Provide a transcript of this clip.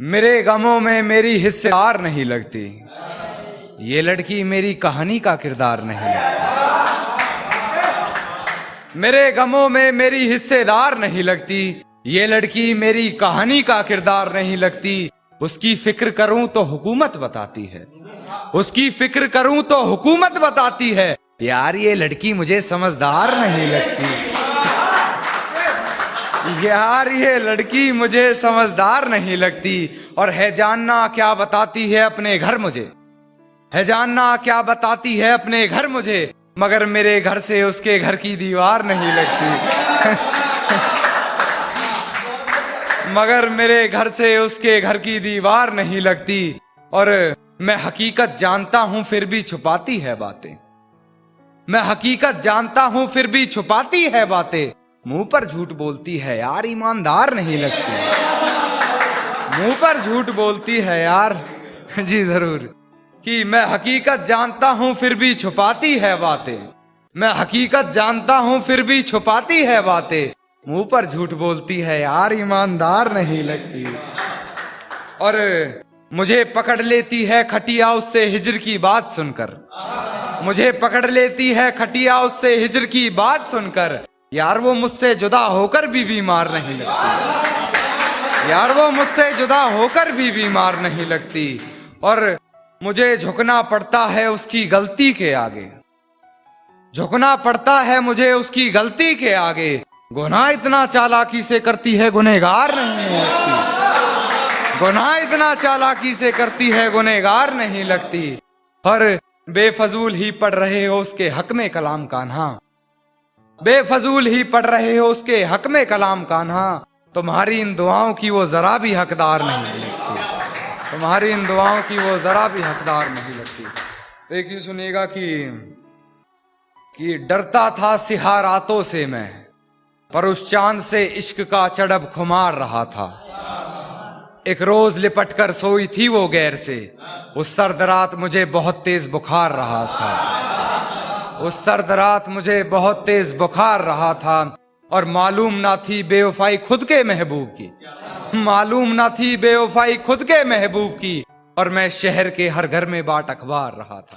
मेरे गमों में मेरी हिस्सेदार नहीं लगती, ये लड़की मेरी कहानी का किरदार नहीं लगती। मेरे गमों में मेरी हिस्सेदार नहीं लगती, ये लड़की मेरी कहानी का किरदार नहीं लगती। उसकी फिक्र करूं तो हुकूमत बताती है, उसकी फिक्र करूं तो हुकूमत बताती है। यार ये लड़की मुझे समझदार नहीं लगती, यार ये लड़की मुझे समझदार नहीं लगती। और है जानना क्या बताती है अपने घर मुझे, है जानना क्या बताती है अपने घर मुझे, मगर मेरे घर से उसके घर की दीवार नहीं लगती। मगर मेरे घर से उसके घर की दीवार नहीं लगती। और मैं हकीकत जानता हूं फिर भी छुपाती है बातें, मैं हकीकत जानता हूं फिर भी छुपाती है बातें। मुंह पर झूठ बोलती है यार ईमानदार नहीं लगती, मुंह पर झूठ बोलती है यार। जी जरूर, कि मैं हकीकत जानता हूं फिर भी छुपाती है बातें, मैं हकीकत जानता हूं फिर भी छुपाती है बातें। मुंह पर झूठ बोलती है यार ईमानदार नहीं लगती। और मुझे पकड़ लेती है खटिया उससे हिजर की बात सुनकर, मुझे पकड़ लेती है खटिया उससे हिजर की बात सुनकर। यार वो मुझसे जुदा होकर भी बीमार नहीं लगती, यार वो मुझसे जुदा होकर भी बीमार नहीं लगती। और मुझे झुकना पड़ता है उसकी गलती के आगे, झुकना पड़ता है मुझे उसकी गलती के आगे। गुनाह इतना चालाकी से करती है गुनहगार नहीं लगती, गुनाह इतना चालाकी से करती है गुनहगार नहीं लगती। और बेफजूल ही पढ़ रहे हो उसके हक में कलाम कान्हा, बेफजूल ही पढ़ रहे हो उसके हक में कलाम कान्हा। तुम्हारी इन दुआओं की वो जरा भी हकदार नहीं लगती, तुम्हारी इन दुआओं की वो जरा भी हकदार नहीं लगती। एक ही सुनिएगा कि डरता था सिहा रातों से मैं, पर उस चांद से इश्क का चढ़ब खुमार रहा था। एक रोज लिपट कर सोई थी वो गैर से, उस सर्द रात मुझे बहुत तेज बुखार रहा था, उस सर्द रात मुझे बहुत तेज बुखार रहा था। और मालूम ना थी बेवफाई खुद के महबूब की, मालूम ना थी बेवफाई खुद के महबूब की। और मैं शहर के हर घर में बाट अखबार रहा था।